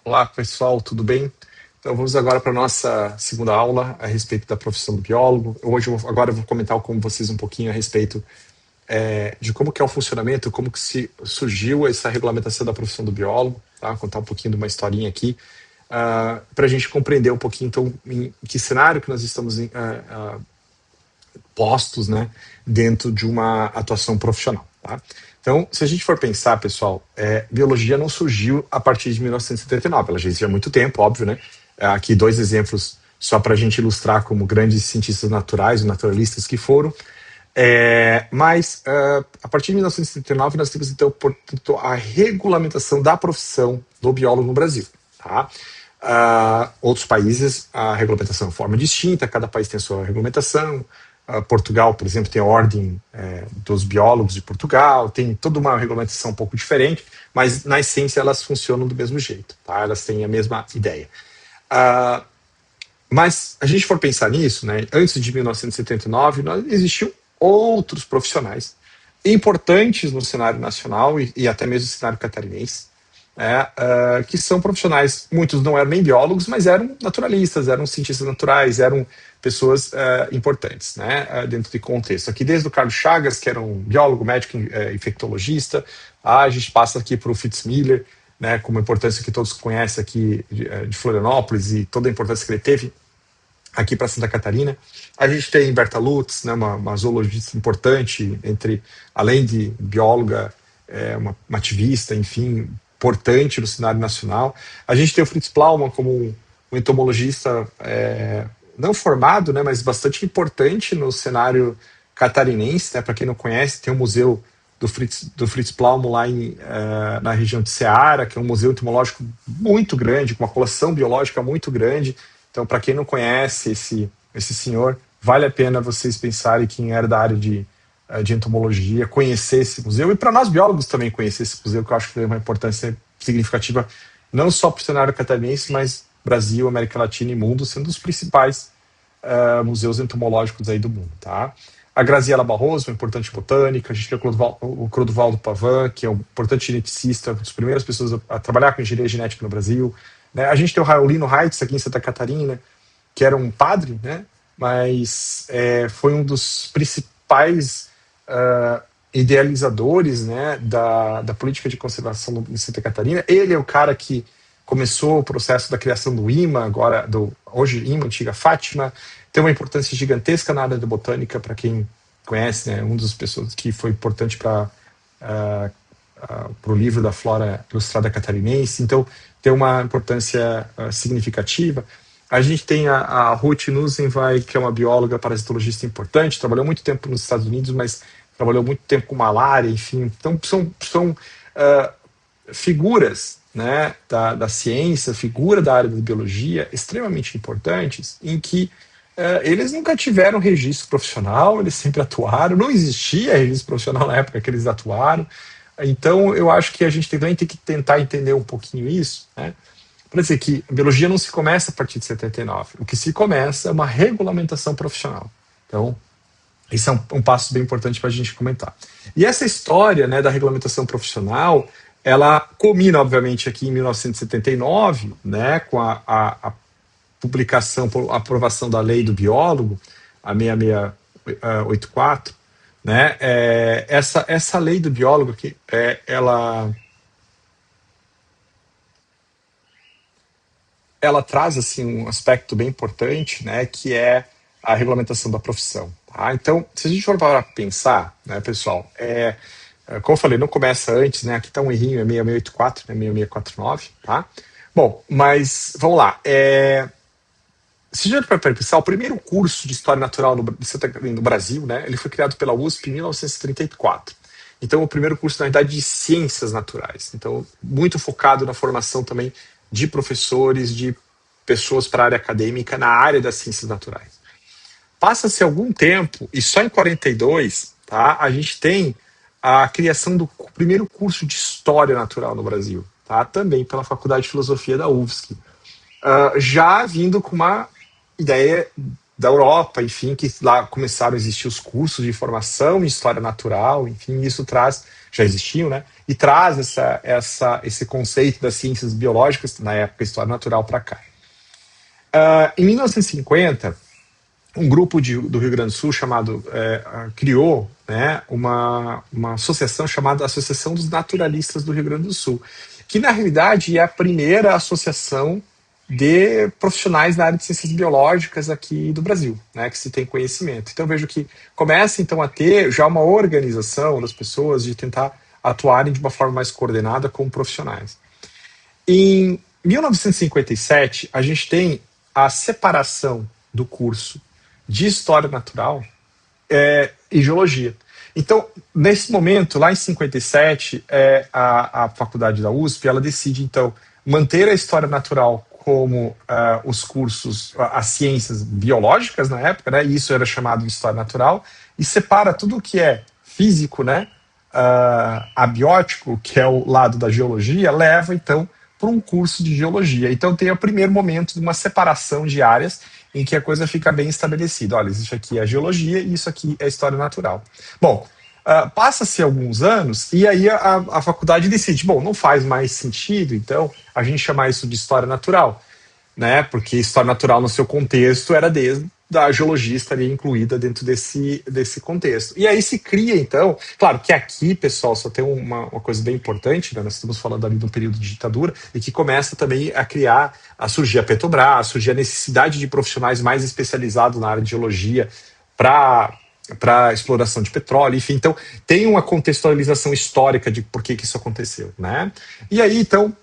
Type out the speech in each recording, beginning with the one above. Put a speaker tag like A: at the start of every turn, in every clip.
A: Olá, pessoal, tudo bem? Então, vamos agora para a nossa segunda aula a respeito da profissão do biólogo. Agora eu vou comentar com vocês um pouquinho a respeito de como que é o funcionamento, como que se surgiu essa regulamentação da profissão do biólogo, tá? Contar um pouquinho de uma historinha aqui, para a gente compreender um pouquinho, então, em que cenário que nós estamos postos, né, dentro de uma atuação profissional, tá? Então, se a gente for pensar, pessoal, biologia não surgiu a partir de 1979, ela já existe há muito tempo, óbvio, né? Aqui dois exemplos só para a gente ilustrar como grandes cientistas naturais, naturalistas que foram. Mas, a partir de 1979, nós temos, então, portanto, a regulamentação da profissão do biólogo no Brasil, tá? Outros países, a regulamentação é de forma distinta, cada país tem a sua regulamentação. Portugal, por exemplo, tem a Ordem dos Biólogos de Portugal, tem toda uma regulamentação um pouco diferente, mas na essência elas funcionam do mesmo jeito, tá? Elas têm a mesma ideia. Ah, mas a gente for pensar nisso, né, antes de 1979, existiam outros profissionais importantes no cenário nacional e até mesmo no cenário catarinense, que são profissionais, muitos não eram nem biólogos, mas eram naturalistas, eram cientistas naturais, eram pessoas importantes, né, dentro de contexto. Aqui desde o Carlos Chagas, que era um biólogo, médico, infectologista, a gente passa aqui para o Fritz Miller, né, com uma importância que todos conhecem aqui de Florianópolis e toda a importância que ele teve aqui para Santa Catarina. A gente tem Berta Lutz, né, uma zoologista importante, além de bióloga, uma ativista, enfim, importante no cenário nacional. A gente tem o Fritz Plaumann como um entomologista não formado, né, mas bastante importante no cenário catarinense. Né, para quem não conhece, tem um museu do Fritz Plaumann lá na região de Ceará, que é um museu entomológico muito grande, com uma coleção biológica muito grande. Então, para quem não conhece esse senhor, vale a pena vocês pensarem quem era da área de entomologia, conhecer esse museu, e para nós biólogos também conhecer esse museu, que eu acho que tem uma importância significativa, não só para o cenário catarinense, mas Brasil, América Latina e mundo, sendo os principais museus entomológicos aí do mundo, tá? A Graziela Barroso, uma importante botânica. A gente tem o Clodovaldo Pavan, que é um importante geneticista, uma das primeiras pessoas a trabalhar com engenharia genética no Brasil, né? A gente tem o Raulino Heitz, aqui em Santa Catarina, que era um padre, né, mas foi um dos principais idealizadores, né, da política de conservação em Santa Catarina. Ele é o cara que começou o processo da criação do IMA, hoje IMA, antiga Fátima. Tem uma importância gigantesca na área da botânica, para quem conhece, né, um das pessoas que foi importante para o livro da Flora Ilustrada Catarinense. Então, tem uma importância significativa. A gente tem a Ruth Nusenwein, que é uma bióloga parasitologista importante, trabalhou muito tempo nos Estados Unidos, mas trabalhou muito tempo com malária, enfim. Então, são figuras, né, da ciência, figura da área da biologia, extremamente importantes, em que eles nunca tiveram registro profissional, eles sempre atuaram, não existia registro profissional na época que eles atuaram. Então, eu acho que a gente também tem que tentar entender um pouquinho isso, né? Para dizer que a biologia não se começa a partir de 79. O que se começa é uma regulamentação profissional. Então, esse é um passo bem importante para a gente comentar. E essa história, né, da regulamentação profissional, ela culmina, obviamente, aqui em 1979, né, com a publicação, a aprovação da lei do biólogo, a 6684, né? Essa lei do biólogo que ela traz assim um aspecto bem importante, né, que é a regulamentação da profissão. Tá? Então, se a gente for para pensar, né, pessoal, como eu falei, não começa antes, né? Aqui está um errinho, é 6684, né, 6649, tá? Bom, mas vamos lá. Se a gente for pensar, o primeiro curso de História Natural no Brasil, né, ele foi criado pela USP em 1934. Então, o primeiro curso, na verdade, de Ciências Naturais. Então, muito focado na formação também de professores, de pessoas para a área acadêmica na área das ciências naturais. Passa-se algum tempo, e só em 42, tá, a gente tem a criação do primeiro curso de História Natural no Brasil, tá, também pela Faculdade de Filosofia da UFSC. Já vindo com uma ideia da Europa, enfim, que lá começaram a existir os cursos de formação em História Natural, enfim, isso traz já existiam, né? E traz esse conceito das ciências biológicas, na época história natural, para cá. Em 1950, um grupo do Rio Grande do Sul criou, né, uma associação chamada Associação dos Naturalistas do Rio Grande do Sul, que na realidade é a primeira associação de profissionais da área de ciências biológicas aqui do Brasil, né, que se tem conhecimento. Então vejo que começa então a ter já uma organização das pessoas de tentar atuarem de uma forma mais coordenada como profissionais. Em 1957, a gente tem a separação do curso de História Natural e Geologia. Então, nesse momento, lá em 57, a faculdade da USP, ela decide, então, manter a História Natural como os cursos, as ciências biológicas na época, né, e isso era chamado de História Natural, e separa tudo o que é físico, né, abiótico, que é o lado da geologia, leva, então, para um curso de geologia. Então tem o primeiro momento de uma separação de áreas em que a coisa fica bem estabelecida. Olha, isso aqui é geologia e isso aqui é história natural. Bom, passa-se alguns anos e aí a faculdade decide, bom, não faz mais sentido, então, a gente chamar isso de história natural, né? Porque história natural no seu contexto era desde a geologia estaria incluída dentro desse contexto. E aí se cria, então, claro que aqui, pessoal, só tem uma coisa bem importante, né? Nós estamos falando ali de um período de ditadura, e que começa também a surgir a Petrobras, a surgir a necessidade de profissionais mais especializados na área de geologia para exploração de petróleo, enfim. Então, tem uma contextualização histórica de por que isso aconteceu, né? E aí, então,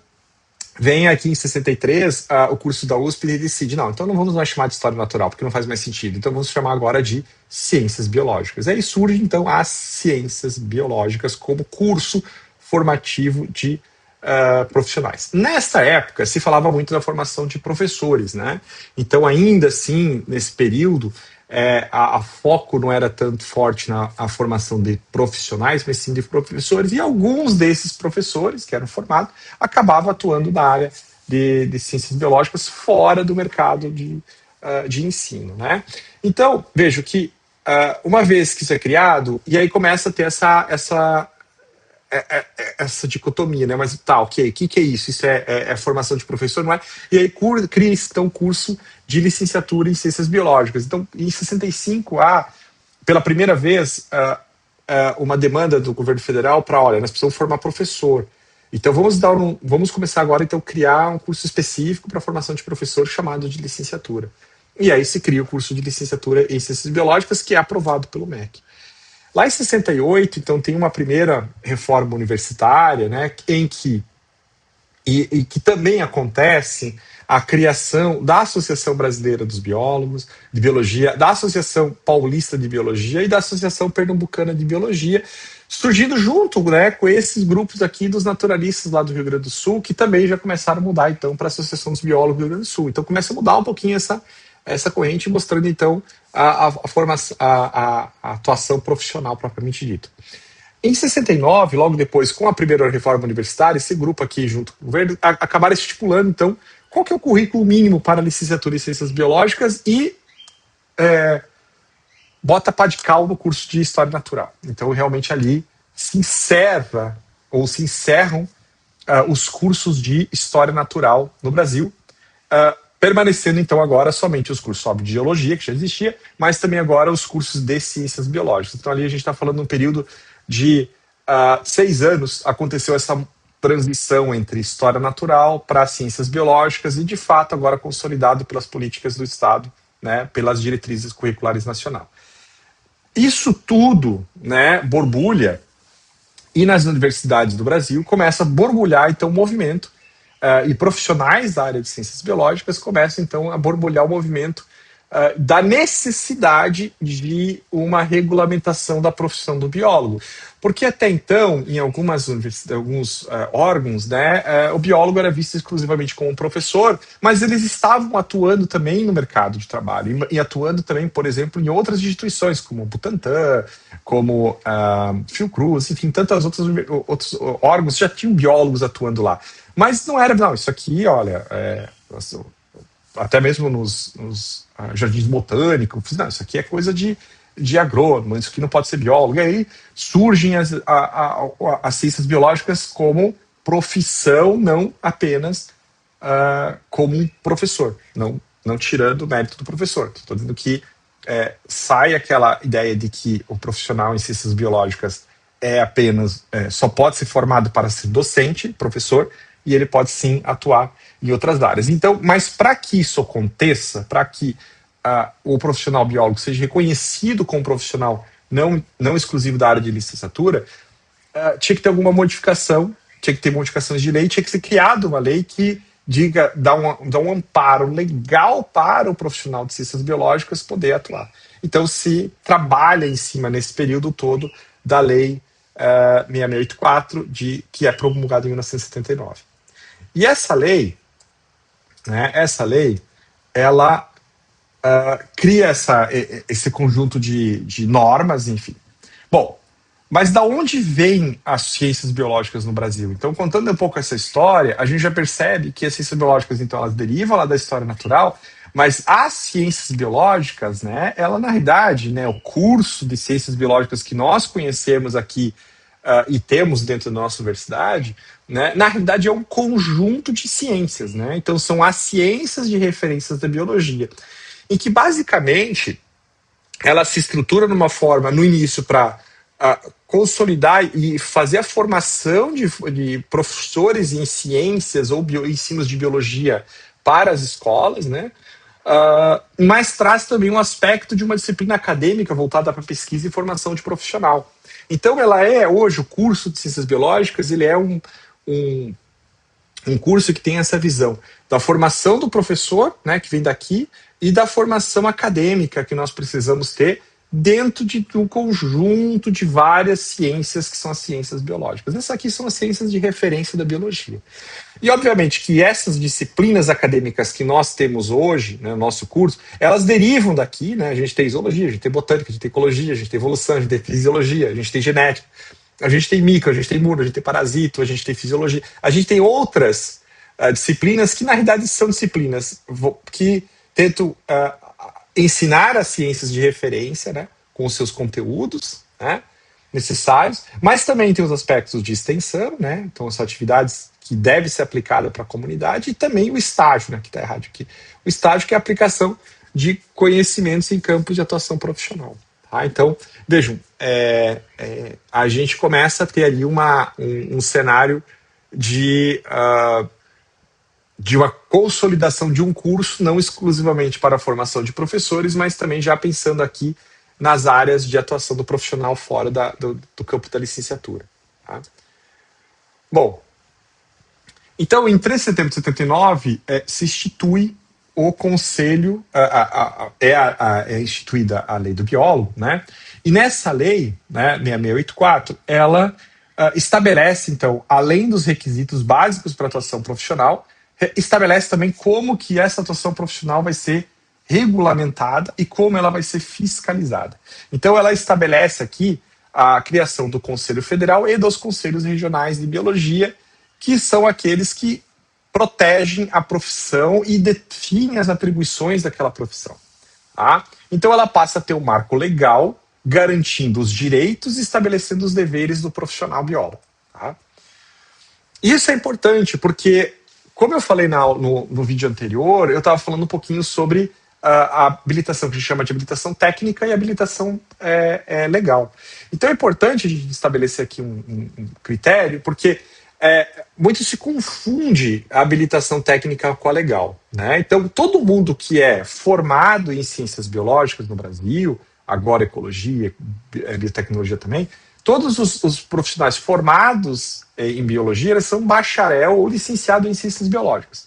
A: vem aqui em 63 o curso da USP e decide, não, então não vamos mais chamar de história natural, porque não faz mais sentido, então vamos chamar agora de ciências biológicas. Aí surge então as ciências biológicas como curso formativo de profissionais. Nesta época se falava muito da formação de professores, né? Então ainda assim, nesse período, a foco não era tanto forte na formação de profissionais, mas sim de professores, e alguns desses professores que eram formados acabavam atuando na área de ciências biológicas fora do mercado de ensino, né? Então, vejo que uma vez que isso é criado, e aí começa a ter essa dicotomia, né? Mas tá, ok, o que é isso? Isso é formação de professor, não é? E aí cria então curso de licenciatura em ciências biológicas. Então, em 65, pela primeira vez, uma demanda do governo federal para, olha, nós precisamos formar professor. Então, vamos começar agora então, a criar um curso específico para a formação de professor chamado de licenciatura. E aí se cria o curso de licenciatura em ciências biológicas, que é aprovado pelo MEC. Lá em 68, então, tem uma primeira reforma universitária, né, em que também acontece a criação da Associação Brasileira dos Biólogos de Biologia, da Associação Paulista de Biologia e da Associação Pernambucana de Biologia, surgindo junto, né, com esses grupos aqui dos naturalistas lá do Rio Grande do Sul, que também já começaram a mudar, então, para a Associação dos Biólogos do Rio Grande do Sul. Então, começa a mudar um pouquinho essa corrente, mostrando, então, a atuação profissional propriamente dita. Em 69, logo depois, com a primeira reforma universitária, esse grupo aqui, junto com o governo, acabaram estipulando, então, qual que é o currículo mínimo para a licenciatura em ciências biológicas e bota pá de cal no curso de História Natural. Então, realmente, ali se encerram os cursos de História Natural no Brasil, permanecendo, então, agora somente os cursos de Geologia, que já existia, mas também agora os cursos de Ciências Biológicas. Então, ali a gente está falando de um período de 6 anos, aconteceu essa transição entre História Natural para Ciências Biológicas e, de fato, agora consolidado pelas políticas do Estado, né, pelas diretrizes curriculares nacional. Isso tudo, né, borbulha, e nas universidades do Brasil começa a borbulhar, então, o movimento, e profissionais da área de ciências biológicas começam, então, a borbulhar o movimento da necessidade de uma regulamentação da profissão do biólogo. Porque até então, em alguns órgãos, né, o biólogo era visto exclusivamente como um professor, mas eles estavam atuando também no mercado de trabalho, e atuando também, por exemplo, em outras instituições, como o Butantan, como Fiocruz, enfim, tantos outros órgãos já tinham biólogos atuando lá. Mas não era, não, isso aqui, olha, até mesmo nos jardins botânicos, não, isso aqui é coisa de de agrônomo, isso aqui não pode ser biólogo. E aí surgem as ciências biológicas como profissão, não apenas como um professor, não tirando o mérito do professor. Estou dizendo que sai aquela ideia de que o profissional em ciências biológicas só pode ser formado para ser docente, professor, e ele pode sim atuar em outras áreas. Então, mas para que isso aconteça, para que o profissional biólogo seja reconhecido como profissional não exclusivo da área de licenciatura, tinha que ter alguma modificação, tinha que ter modificações de lei, tinha que ser criada uma lei que dá um amparo legal para o profissional de ciências biológicas poder atuar. Então se trabalha em cima, nesse período todo, da lei 6684, que é promulgada em 1979. E essa lei, ela cria esse conjunto de normas, enfim. Bom, mas da onde vêm as ciências biológicas no Brasil? Então, contando um pouco essa história, a gente já percebe que as ciências biológicas, então, elas derivam lá da história natural, mas as ciências biológicas, ela na realidade, o curso de ciências biológicas que nós conhecemos aqui e temos dentro da nossa universidade, na realidade é um conjunto de ciências, Então, são as ciências de referências da biologia, em que basicamente ela se estrutura numa forma, no início, para consolidar e fazer a formação de professores em ciências ou ensinos de biologia para as escolas, mas traz também um aspecto de uma disciplina acadêmica voltada para pesquisa e formação de profissional. Então, hoje, o curso de ciências biológicas, ele é um curso que tem essa visão da formação do professor, que vem daqui, e da formação acadêmica que nós precisamos ter dentro de um conjunto de várias ciências que são as ciências biológicas. Essas aqui são as ciências de referência da biologia. E, obviamente, que essas disciplinas acadêmicas que nós temos hoje, no nosso curso, elas derivam daqui, A gente tem zoologia, a gente tem botânica, a gente tem ecologia, a gente tem evolução, a gente tem fisiologia, a gente tem genética, a gente tem micro, a gente tem imuno, a gente tem parasito, a gente tem fisiologia, a gente tem outras disciplinas que, na realidade, são disciplinas que tentam ensinar as ciências de referência, com os seus conteúdos necessários, mas também tem os aspectos de extensão, Então, as atividades que devem ser aplicadas para a comunidade, e também o estágio, que está errado aqui. O estágio, que é a aplicação de conhecimentos em campos de atuação profissional. Então, vejam, a gente começa a ter ali um cenário de uma consolidação de um curso, não exclusivamente para a formação de professores, mas também já pensando aqui nas áreas de atuação do profissional fora do campo da licenciatura. Bom, então, em 3 de setembro de 79, se institui o Conselho, é instituída a lei do biólogo, E nessa lei, 6684, ela estabelece, então, além dos requisitos básicos para atuação profissional, estabelece também como que essa atuação profissional vai ser regulamentada e como ela vai ser fiscalizada. Então, ela estabelece aqui a criação do Conselho Federal e dos Conselhos Regionais de Biologia, que são aqueles que protegem a profissão e definem as atribuições daquela profissão. Então, ela passa a ter um marco legal, garantindo os direitos e estabelecendo os deveres do profissional biólogo. Isso é importante, porque, como eu falei no vídeo anterior, eu estava falando um pouquinho sobre a habilitação, que a gente chama de habilitação técnica, e habilitação legal. Então é importante a gente estabelecer aqui um critério, porque muito se confunde a habilitação técnica com a legal. Então, todo mundo que é formado em ciências biológicas no Brasil, agora ecologia, biotecnologia também, todos os profissionais formados em biologia, eles são bacharel ou licenciado em ciências biológicas.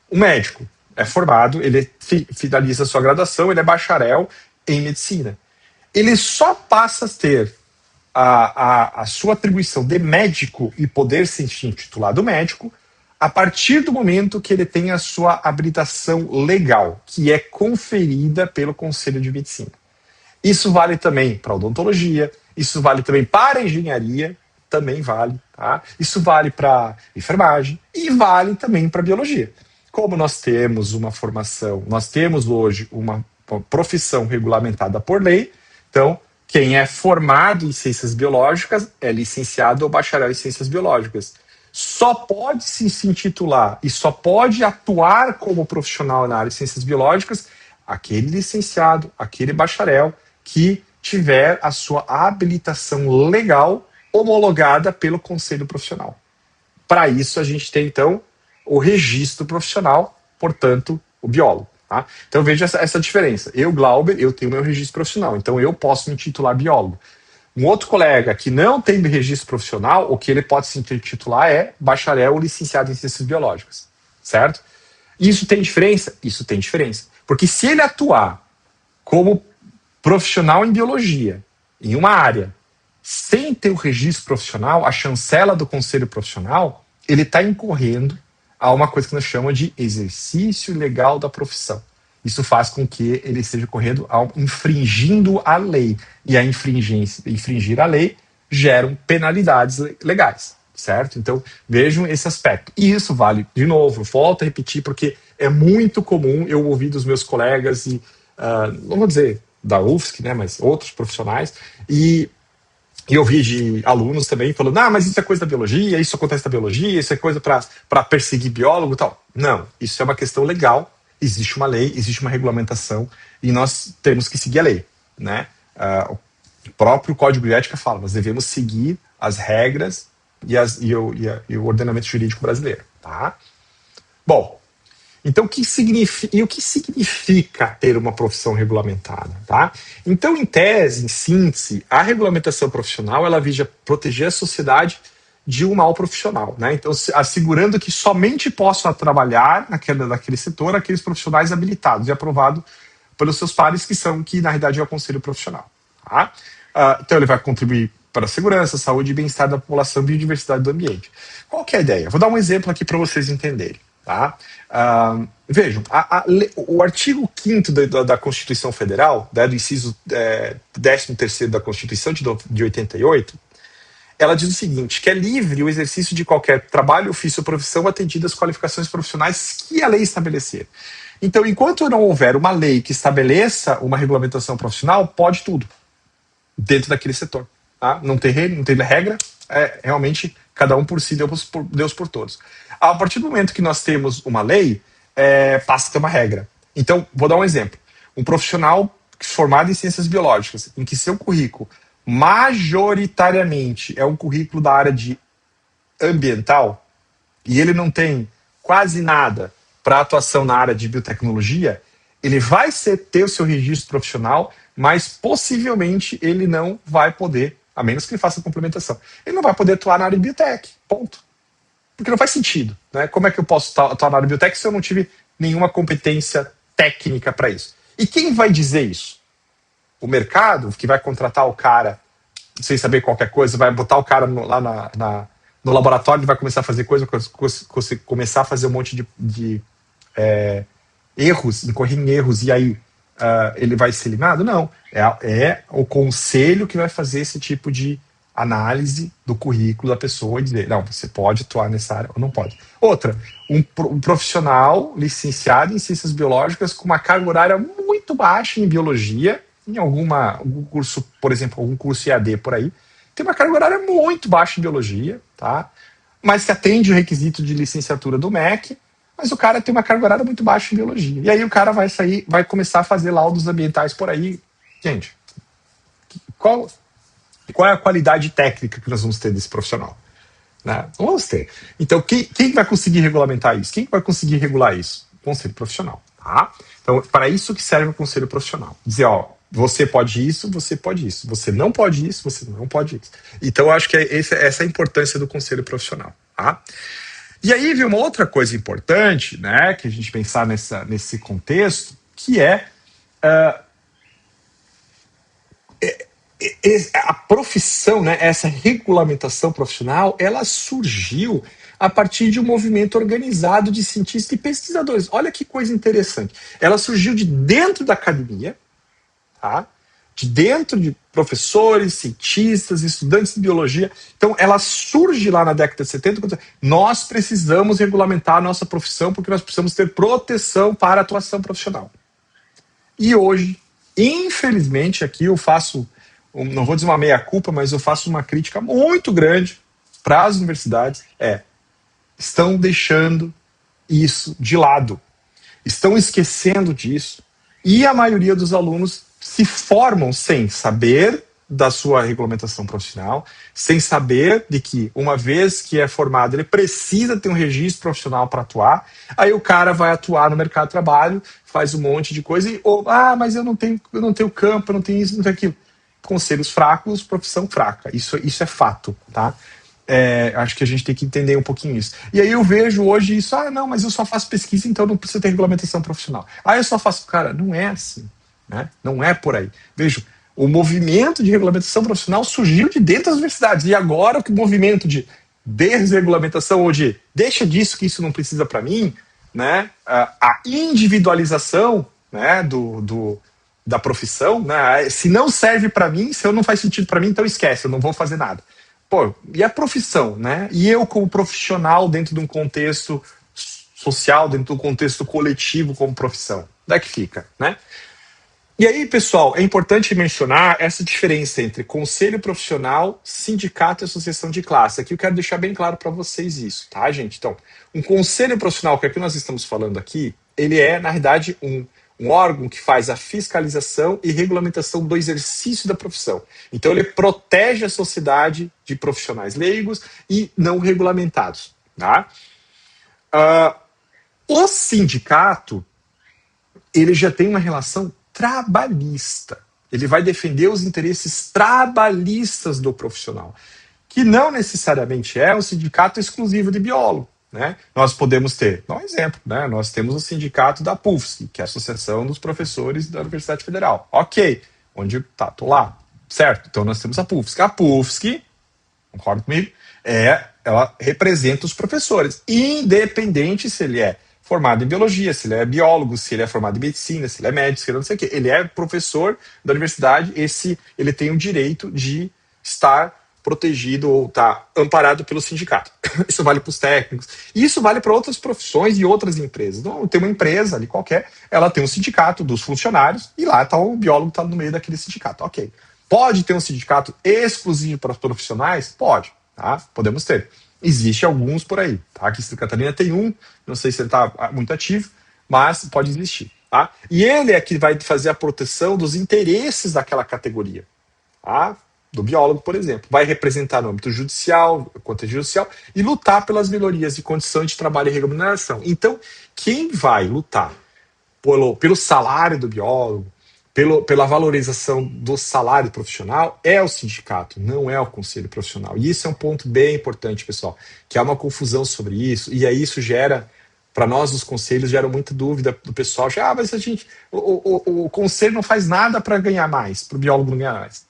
A: O médico é formado, ele finaliza a sua graduação, ele é bacharel em medicina. Ele só passa a ter a sua atribuição de médico e poder ser intitulado médico a partir do momento que ele tem a sua habilitação legal, que é conferida pelo Conselho de Medicina. Isso vale também para odontologia, isso vale também para a engenharia, também vale, Isso vale para enfermagem e vale também para biologia. Como nós temos uma formação, nós temos hoje uma profissão regulamentada por lei, Então, quem é formado em ciências biológicas é licenciado ou bacharel em ciências biológicas. Só pode se intitular e só pode atuar como profissional na área de ciências biológicas aquele licenciado, aquele bacharel que tiver a sua habilitação legal homologada pelo Conselho Profissional. Para isso, a gente tem, então, o registro profissional, portanto, o biólogo. Tá? Então, veja essa diferença. Eu, Glauber, eu tenho meu registro profissional, então eu posso me intitular biólogo. Um outro colega que não tem registro profissional, o que ele pode se intitular é bacharel ou licenciado em ciências biológicas, certo? Isso tem diferença? Isso tem diferença. Porque se ele atuar como profissional em biologia, em uma área, sem ter o registro profissional, a chancela do conselho profissional, ele está incorrendo a uma coisa que nós chamamos de exercício legal da profissão. Isso faz com que ele seja corrido infringindo a lei. E a infringir a lei geram penalidades legais, certo? Então, vejam esse aspecto. E isso vale, de novo, volto a repetir, porque é muito comum eu ouvir dos meus colegas, e não vou dizer da UFSC, né, mas outros profissionais, e eu vi de alunos também falando, mas isso é coisa da biologia, isso acontece na biologia, isso é coisa para perseguir biólogo e tal. Não, isso é uma questão legal, existe uma lei, existe uma regulamentação e nós temos que seguir a lei, né? O próprio Código de Ética fala, nós devemos seguir as regras e o ordenamento jurídico brasileiro, tá? Bom, então, o que significa ter uma profissão regulamentada? Tá? Então, em tese, em síntese, a regulamentação profissional ela visa proteger a sociedade de um mal profissional. Né? Então, assegurando que somente possam trabalhar naquele setor aqueles profissionais habilitados e aprovados pelos seus pares, que na realidade é o conselho profissional. Tá? Então, ele vai contribuir para a segurança, saúde e bem-estar da população e biodiversidade do ambiente. Qual que é a ideia? Vou dar um exemplo aqui para vocês entenderem. Tá? Vejam, o artigo 5º da Constituição Federal, né, do inciso 13º da Constituição de 88, ela diz o seguinte, que é livre o exercício de qualquer trabalho, ofício ou profissão atendido às qualificações profissionais que a lei estabelecer. Então, enquanto não houver uma lei que estabeleça uma regulamentação profissional, pode tudo, dentro daquele setor. Tá? Não tem regra, realmente cada um por si, Deus por todos. A partir do momento que nós temos uma lei, passa a ter uma regra. Então, vou dar um exemplo. Um profissional formado em ciências biológicas, em que seu currículo majoritariamente é um currículo da área de ambiental, e ele não tem quase nada para atuação na área de biotecnologia, ele vai ter o seu registro profissional, mas possivelmente ele não vai poder, a menos que ele faça complementação, ele não vai poder atuar na área de biotech, ponto. Porque não faz sentido. Né? Como é que eu posso atuar na área de biotech se eu não tive nenhuma competência técnica para isso? E quem vai dizer isso? O mercado, que vai contratar o cara sem saber qualquer coisa, vai botar o cara lá no laboratório e vai começar a fazer começar a fazer um monte de erros, incorrer em erros, e aí ele vai ser eliminado? Não. É o conselho que vai fazer esse tipo de análise do currículo da pessoa e dizer, não, você pode atuar nessa área ou não pode. Outra, um profissional licenciado em ciências biológicas com uma carga horária muito baixa em biologia, em algum curso, por exemplo, algum curso EAD por aí, tem uma carga horária muito baixa em biologia, tá? Mas que atende o requisito de licenciatura do MEC, mas o cara tem uma carga horária muito baixa em biologia. E aí o cara vai começar a fazer laudos ambientais por aí. Gente, qual é a qualidade técnica que nós vamos ter desse profissional? Né? Não vamos ter. Então, quem vai conseguir regulamentar isso? Quem vai conseguir regular isso? O conselho profissional. Tá? Então, para isso que serve o conselho profissional. Dizer, você pode isso, você pode isso. Você não pode isso, você não pode isso. Então, eu acho que essa é a importância do conselho profissional. Tá? E aí, viu uma outra coisa importante, né, que a gente pensar nesse contexto, que é a profissão, né, essa regulamentação profissional, ela surgiu a partir de um movimento organizado de cientistas e pesquisadores. Olha que coisa interessante. Ela surgiu de dentro da academia, tá? De dentro de professores, cientistas, estudantes de biologia. Então, ela surge lá na década de 70, nós precisamos regulamentar a nossa profissão porque nós precisamos ter proteção para a atuação profissional. E hoje, infelizmente, aqui eu faço não vou dizer uma meia-culpa, mas eu faço uma crítica muito grande para as universidades, estão deixando isso de lado, estão esquecendo disso, e a maioria dos alunos se formam sem saber da sua regulamentação profissional, sem saber de que, uma vez que é formado, ele precisa ter um registro profissional para atuar. Aí o cara vai atuar no mercado de trabalho, faz um monte de coisa e, mas eu não tenho campo, eu não tenho isso, não tenho aquilo. Conselhos fracos, profissão fraca. Isso é fato, tá? Acho que a gente tem que entender um pouquinho isso. E aí eu vejo hoje isso, não, mas eu só faço pesquisa, então não precisa ter regulamentação profissional. Eu só faço... Cara, não é assim, né? Não é por aí. Vejo, o movimento de regulamentação profissional surgiu de dentro das universidades, e agora o movimento de desregulamentação, ou de deixa disso que isso não precisa para mim, né? A individualização, né, da profissão, né? Se não serve para mim, se eu não faz sentido para mim, então esquece, eu não vou fazer nada. Pô, e a profissão, né? E eu como profissional dentro de um contexto social, dentro de um contexto coletivo como profissão, onde é que fica, né? E aí, pessoal, é importante mencionar essa diferença entre conselho profissional, sindicato e associação de classe. Aqui eu quero deixar bem claro para vocês isso, tá, gente? Então, um conselho profissional, que é o que nós estamos falando aqui, ele é, na realidade, um órgão que faz a fiscalização e regulamentação do exercício da profissão. Então, ele protege a sociedade de profissionais leigos e não regulamentados, tá? O sindicato, ele já tem uma relação trabalhista. Ele vai defender os interesses trabalhistas do profissional, que não necessariamente é um sindicato exclusivo de biólogo, né? Nós podemos ter, dá um exemplo, né? Nós temos o sindicato da PUFSC, que é a Associação dos Professores da Universidade Federal. Ok, onde tô lá, certo? Então nós temos a PUFSC. A PUFSC, concorda comigo? Ela representa os professores, independente se ele é formado em biologia, se ele é biólogo, se ele é formado em medicina, se ele é médico, se ele não sei o quê. Ele é professor da universidade, ele tem o direito de estar protegido ou estar amparado pelo sindicato. Isso vale para os técnicos. E isso vale para outras profissões e outras empresas. Não, tem uma empresa ali qualquer, ela tem um sindicato dos funcionários e lá tá o biólogo está no meio daquele sindicato. Ok. Pode ter um sindicato exclusivo para profissionais? Pode. Tá? Podemos ter. Existe alguns por aí, tá? Aqui em Santa Catarina tem um, não sei se ele está muito ativo, mas pode existir, tá? E ele é que vai fazer a proteção dos interesses daquela categoria, tá? Do biólogo, por exemplo. Vai representar no âmbito judicial, contexto judicial, e lutar pelas melhorias de condições de trabalho e remuneração. Então, quem vai lutar pelo salário do biólogo, pela valorização do salário profissional, é o sindicato, não é o conselho profissional. E isso é um ponto bem importante, pessoal, que há uma confusão sobre isso, e aí isso gera, para nós, os conselhos, gera muita dúvida do pessoal, mas a gente, o conselho não faz nada para ganhar mais, para o biólogo não ganhar mais.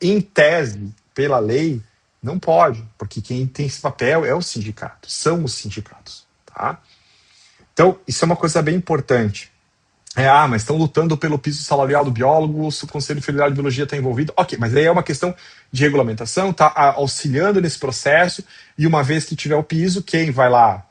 A: Em tese, pela lei, não pode, porque quem tem esse papel é o sindicato, são os sindicatos, tá? Então, isso é uma coisa bem importante. Mas estão lutando pelo piso salarial do biólogo, o Conselho Federal de Biologia está envolvido. Ok, mas aí é uma questão de regulamentação, está auxiliando nesse processo, e uma vez que tiver o piso, quem vai lá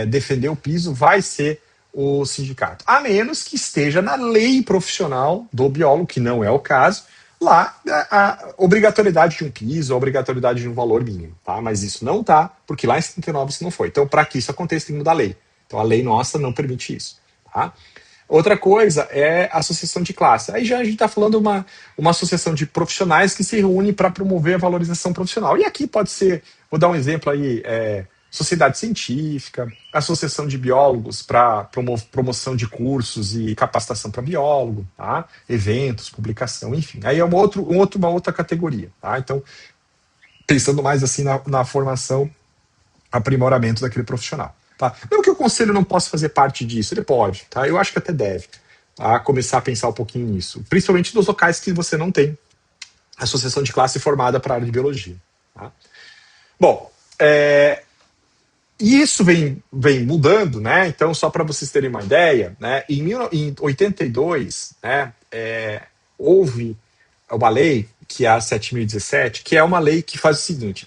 A: defender o piso vai ser o sindicato. A menos que esteja na lei profissional do biólogo, que não é o caso, lá a obrigatoriedade de um piso, a obrigatoriedade de um valor mínimo, tá? Mas isso não tá, porque lá em 79 isso não foi. Então, para que isso aconteça, tem que mudar a lei. Então, a lei nossa não permite isso, tá? Outra coisa é a associação de classe. Aí já a gente está falando uma associação de profissionais que se reúne para promover a valorização profissional. E aqui pode ser, vou dar um exemplo aí, sociedade científica, associação de biólogos para promoção de cursos e capacitação para biólogo, tá? Eventos, publicação, enfim. Aí é uma outra categoria, tá? Então, pensando mais assim na formação, aprimoramento daquele profissional. Tá? Não que o conselho não possa fazer parte disso, ele pode, tá? Eu acho que até deve, tá? Começar a pensar um pouquinho nisso, principalmente nos locais que você não tem associação de classe formada para a área de biologia. Tá? Bom, isso vem mudando, né? Então, só para vocês terem uma ideia, né? Em 82, né, houve uma lei, que é a 7.017, que é uma lei que faz o seguinte,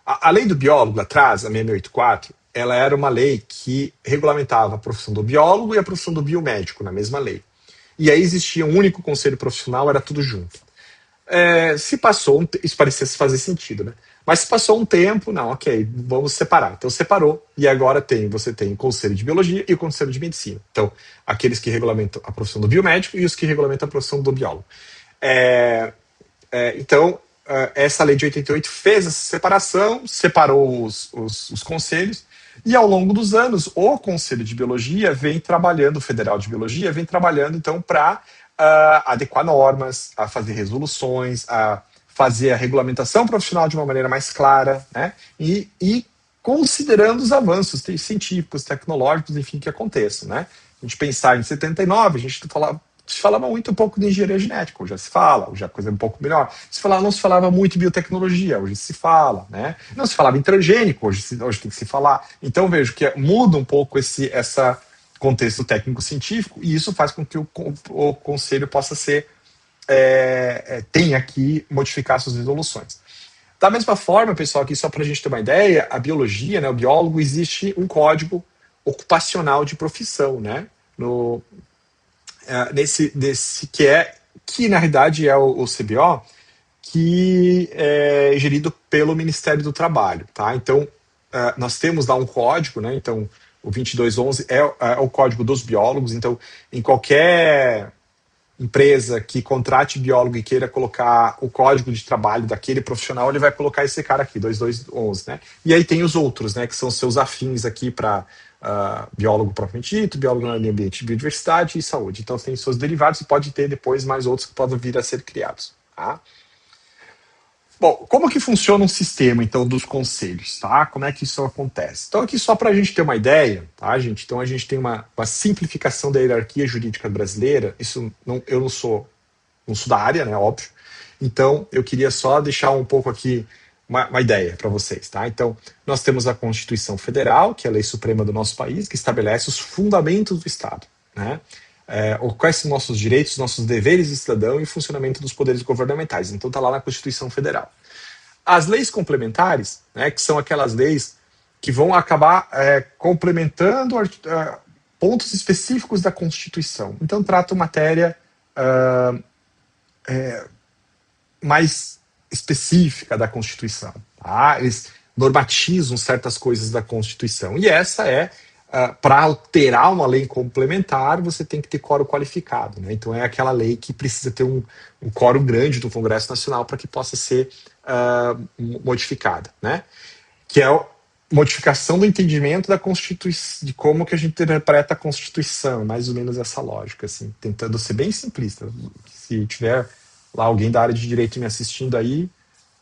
A: a lei do biólogo atrás, a 6.684, ela era uma lei que regulamentava a profissão do biólogo e a profissão do biomédico na mesma lei. E aí existia um único conselho profissional, era tudo junto. Se passou isso parecia fazer sentido, né? Mas se passou um tempo, não, ok, vamos separar. Então separou, e agora você tem o Conselho de Biologia e o Conselho de Medicina. Então, aqueles que regulamentam a profissão do biomédico e os que regulamentam a profissão do biólogo. É, então, essa lei de 88 fez essa separação, separou os conselhos, e ao longo dos anos, o Conselho de Biologia vem trabalhando, o Federal de Biologia vem trabalhando, então, para adequar normas, a fazer resoluções, a fazer a regulamentação profissional de uma maneira mais clara, né? E considerando os avanços científicos, tecnológicos, enfim, que aconteçam, né? A gente pensar em 79, a gente se falava muito pouco de engenharia genética, hoje já se fala, hoje a coisa é um pouco melhor. Não se falava muito de biotecnologia, hoje se fala, né? Não se falava em transgênico, hoje tem que se falar. Então vejo que muda um pouco esse contexto técnico-científico, e isso faz com que o conselho possa tenha que modificar suas resoluções. Da mesma forma, pessoal, aqui só para a gente ter uma ideia, a biologia, né, o biólogo, existe um código ocupacional de profissão, né? Nesse que na realidade é o CBO, que é gerido pelo Ministério do Trabalho, tá? Então, nós temos lá um código, né? Então, o 2211 é o código dos biólogos. Então, em qualquer empresa que contrate biólogo e queira colocar o código de trabalho daquele profissional, ele vai colocar esse cara aqui, 2211, né? E aí tem os outros, né? Que são seus afins aqui para biólogo propriamente dito, biólogo no meio ambiente, biodiversidade e saúde. Então, tem seus derivados e pode ter depois mais outros que podem vir a ser criados, tá? Bom, como que funciona um sistema, então, dos conselhos, tá? Como é que isso acontece? Então, aqui só para a gente ter uma ideia, tá, gente? Então, a gente tem uma simplificação da hierarquia jurídica brasileira. Eu não sou da área, né? Óbvio. Então, eu queria só deixar um pouco aqui uma ideia para vocês, tá? Então, nós temos a Constituição Federal, que é a lei suprema do nosso país, que estabelece os fundamentos do Estado, né? Quais são nossos direitos, nossos deveres de cidadão e o funcionamento dos poderes governamentais. Então está lá na Constituição Federal. As leis complementares, né, que são aquelas leis que vão acabar complementando pontos específicos da Constituição. Então tratam matéria mais específica da Constituição. Tá? Eles normatizam certas coisas da Constituição. E essa para alterar uma lei complementar, você tem que ter quórum qualificado. Né? Então, é aquela lei que precisa ter um quórum grande do Congresso Nacional para que possa ser modificada. Né? Que é a modificação do entendimento da Constituição, de como que a gente interpreta a Constituição, mais ou menos essa lógica, assim, tentando ser bem simplista. Se tiver lá alguém da área de direito me assistindo aí,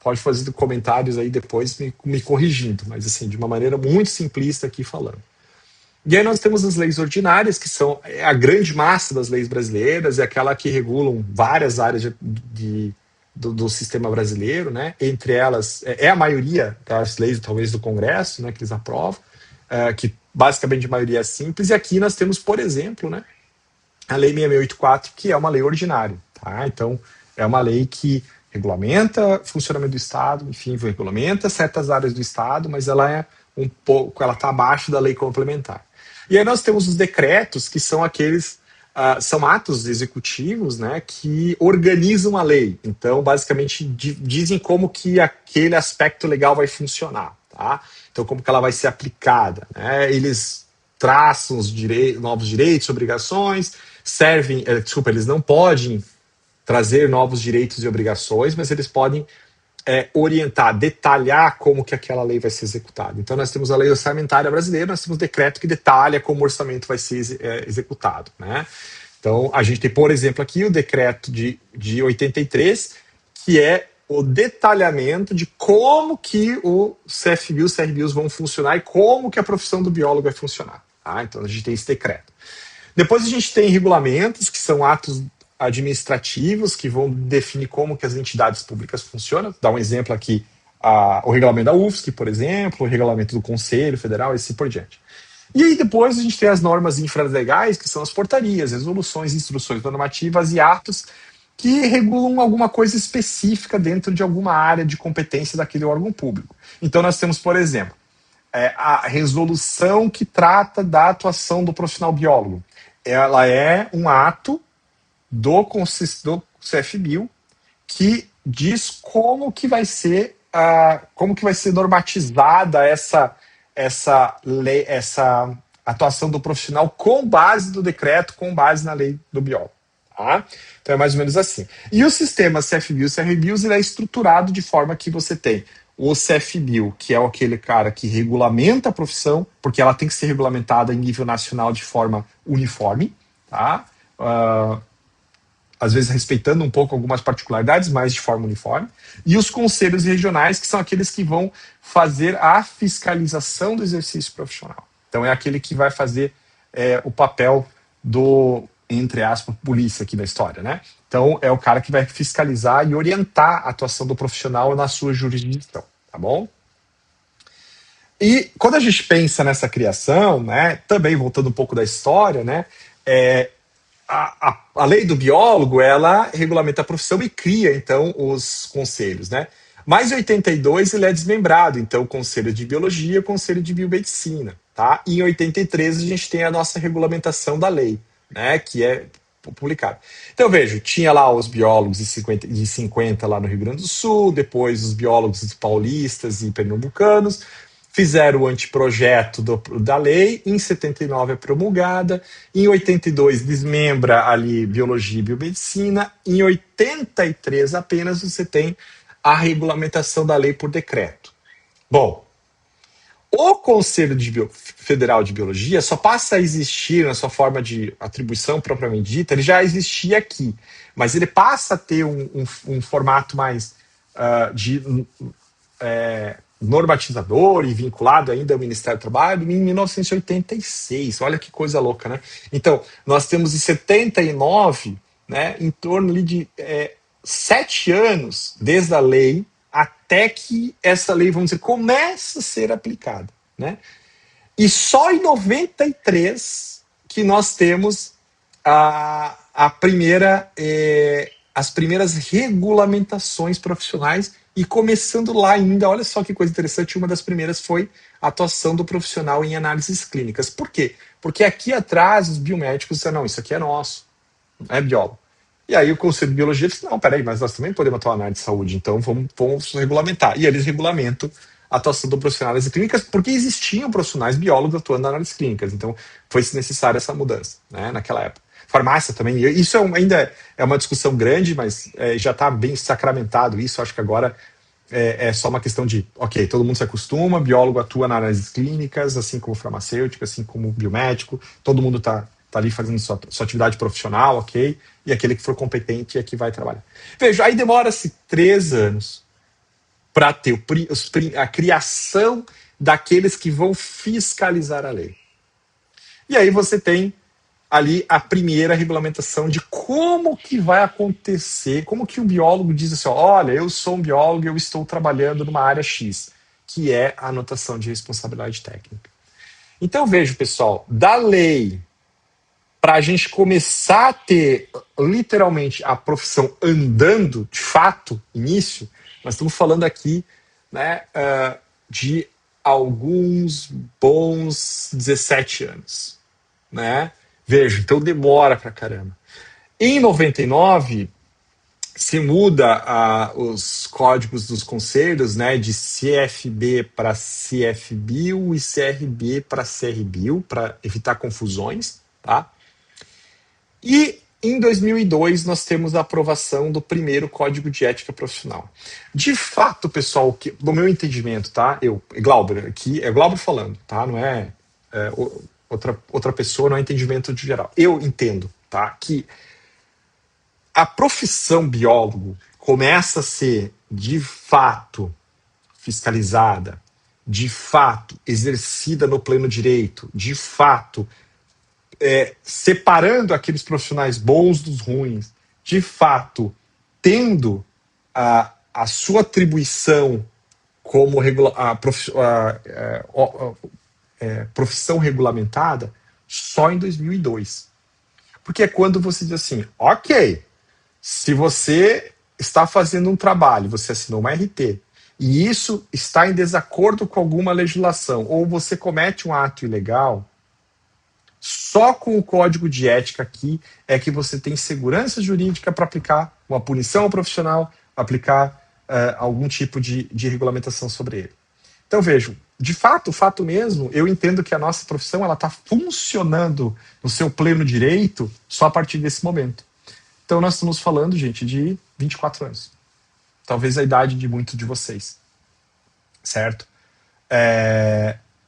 A: pode fazer comentários aí depois me corrigindo, mas assim, de uma maneira muito simplista aqui falando. E aí nós temos as leis ordinárias, que são a grande massa das leis brasileiras, é aquela que regulam várias áreas do sistema brasileiro, né? Entre elas, a maioria das leis, talvez, do Congresso, né, que eles aprovam, que basicamente a maioria é simples. E aqui nós temos, por exemplo, né, a Lei 6684, que é uma lei ordinária. Tá? Então, é uma lei que regulamenta o funcionamento do Estado, enfim, regulamenta certas áreas do Estado, mas ela está abaixo da lei complementar. E aí nós temos os decretos, que são são atos executivos, né, que organizam a lei. Então, basicamente, dizem como que aquele aspecto legal vai funcionar. Tá? Então, como que ela vai ser aplicada. Né? Eles traçam os novos direitos, obrigações, eles não podem trazer novos direitos e obrigações, mas eles podem orientar, detalhar como que aquela lei vai ser executada. Então nós temos a lei orçamentária brasileira, nós temos um decreto que detalha como o orçamento vai ser executado. Né? Então a gente tem, por exemplo, aqui o decreto de 83, que é o detalhamento de como que o CFB, os CRBIOS vão funcionar e como que a profissão do biólogo vai funcionar. Tá? Então a gente tem esse decreto. Depois a gente tem regulamentos, que são atos administrativos que vão definir como que as entidades públicas funcionam. Vou dar um exemplo aqui, o regulamento da UFSC, por exemplo, o regulamento do Conselho Federal e assim por diante. E aí depois a gente tem as normas infralegais, que são as portarias, resoluções, instruções normativas e atos que regulam alguma coisa específica dentro de alguma área de competência daquele órgão público. Então nós temos, por exemplo, a resolução que trata da atuação do profissional biólogo. Ela é um ato do CFBio que diz como que vai ser normatizada essa lei, essa atuação do profissional com base no decreto, com base na lei do biólogo. Tá? Então é mais ou menos assim. E o sistema CFBio, CRBio, ele é estruturado de forma que você tem o CFBio, que é aquele cara que regulamenta a profissão, porque ela tem que ser regulamentada em nível nacional de forma uniforme, tá? Às vezes respeitando um pouco algumas particularidades, mas de forma uniforme. E os conselhos regionais, que são aqueles que vão fazer a fiscalização do exercício profissional. Então é aquele que vai fazer o papel do, entre aspas, polícia aqui da história, né? Então é o cara que vai fiscalizar e orientar a atuação do profissional na sua jurisdição, tá bom? E quando a gente pensa nessa criação, né, também voltando um pouco da história, né, a lei do biólogo, ela regulamenta a profissão e cria, então, os conselhos, né? Mas em 82 ele é desmembrado, então, o Conselho de Biologia e o Conselho de Biomedicina, tá? E em 83 a gente tem a nossa regulamentação da lei, né, que é publicada. Então, vejo, tinha lá os biólogos de 50 lá no Rio Grande do Sul, depois os biólogos paulistas e pernambucanos, fizeram o anteprojeto da lei, em 79 é promulgada, em 82 desmembra ali biologia e biomedicina, em 83 apenas você tem a regulamentação da lei por decreto. Bom, o Conselho Federal de Biologia só passa a existir na sua forma de atribuição propriamente dita, ele já existia aqui, mas ele passa a ter um formato mais de normatizador e vinculado ainda ao Ministério do Trabalho em 1986. Olha que coisa louca, né? Então, nós temos em 79, né, em torno ali de 7 anos desde a lei até que essa lei, vamos dizer, começa a ser aplicada, né? E só em 93 que nós temos a primeira, as primeiras regulamentações profissionais e começando lá ainda, olha só que coisa interessante, uma das primeiras foi a atuação do profissional em análises clínicas. Por quê? Porque aqui atrás os biomédicos disseram, não, isso aqui é nosso, é biólogo. E aí o Conselho de Biologia disse, não, peraí, mas nós também podemos atuar na área de saúde, então vamos regulamentar. E eles regulamentam a atuação do profissional em análises clínicas, porque existiam profissionais biólogos atuando em análises clínicas, então foi necessária essa mudança, né, naquela época. Farmácia também, isso ainda é uma discussão grande, mas já está bem sacramentado isso, acho que agora é só uma questão de, ok, todo mundo se acostuma, biólogo atua nas análises clínicas, assim como farmacêutico, assim como biomédico, todo mundo está ali fazendo sua atividade profissional, ok, e aquele que for competente é que vai trabalhar. Veja, aí demora-se 3 anos para ter a criação daqueles que vão fiscalizar a lei. E aí você tem ali a primeira regulamentação de como que vai acontecer, como que um biólogo diz assim, olha, eu sou um biólogo e eu estou trabalhando numa área X, que é a anotação de responsabilidade técnica. Então, veja, pessoal, da lei para a gente começar a ter literalmente a profissão andando, de fato, início, nós estamos falando aqui, né, de alguns bons 17 anos, né? Veja, então demora pra caramba. Em 99, se muda os códigos dos conselhos, né, de CFB para CFBio e CRB para CRBio, para evitar confusões, tá? E em 2002 nós temos a aprovação do primeiro Código de Ética Profissional. De fato, pessoal, do meu entendimento, tá? Glauber, aqui é Glauber falando, tá? Não é, outra pessoa, não é entendimento de geral. Eu entendo, tá? Que a profissão biólogo começa a ser, de fato, fiscalizada, de fato, exercida no pleno direito, de fato, separando aqueles profissionais bons dos ruins, de fato, tendo a sua atribuição como profissão regulamentada só em 2002. Porque é quando você diz assim, ok, se você está fazendo um trabalho, você assinou uma RT, e isso está em desacordo com alguma legislação, ou você comete um ato ilegal, só com o código de ética aqui é que você tem segurança jurídica para aplicar uma punição ao profissional, aplicar algum tipo de regulamentação sobre ele. Então, vejo, de fato, fato mesmo, eu entendo que a nossa profissão ela está funcionando no seu pleno direito só a partir desse momento. Então, nós estamos falando, gente, de 24 anos. Talvez a idade de muitos de vocês, certo?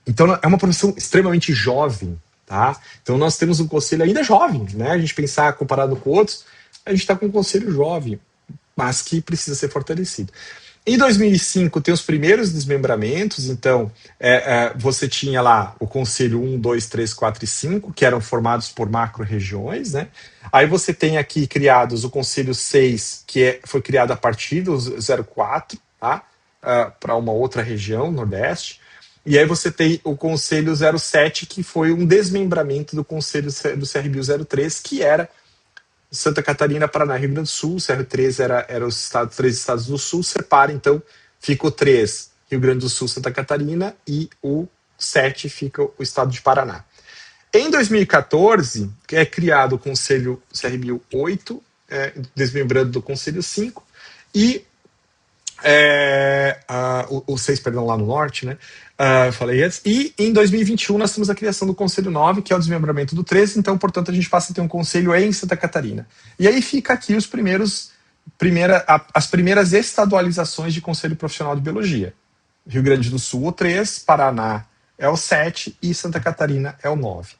A: Então, é uma profissão extremamente jovem, tá? Então, nós temos um conselho ainda jovem, né? A gente pensar comparado com outros, a gente está com um conselho jovem, mas que precisa ser fortalecido. Em 2005 tem os primeiros desmembramentos, então você tinha lá o Conselho 1, 2, 3, 4 e 5, que eram formados por macro-regiões, né? Aí você tem aqui criados o Conselho 6, que foi criado a partir do 04, tá? Para uma outra região, Nordeste. E aí você tem o Conselho 07, que foi um desmembramento do Conselho do CRBio 03, que era Santa Catarina, Paraná e Rio Grande do Sul. O CR3 era os três estados do Sul, separa, então fica o 3, Rio Grande do Sul, Santa Catarina, e o 7 fica o estado de Paraná. Em 2014, é criado o Conselho CRBio 8, desmembrando do Conselho 5, e o 6, perdão, lá no norte, né? Falei antes. E em 2021 nós temos a criação do Conselho 9, que é o desmembramento do 13, então, portanto, a gente passa a ter um conselho em Santa Catarina. E aí fica aqui as primeiras estadualizações de Conselho Profissional de Biologia. Rio Grande do Sul, o 3, Paraná é o 7 e Santa Catarina é o 9.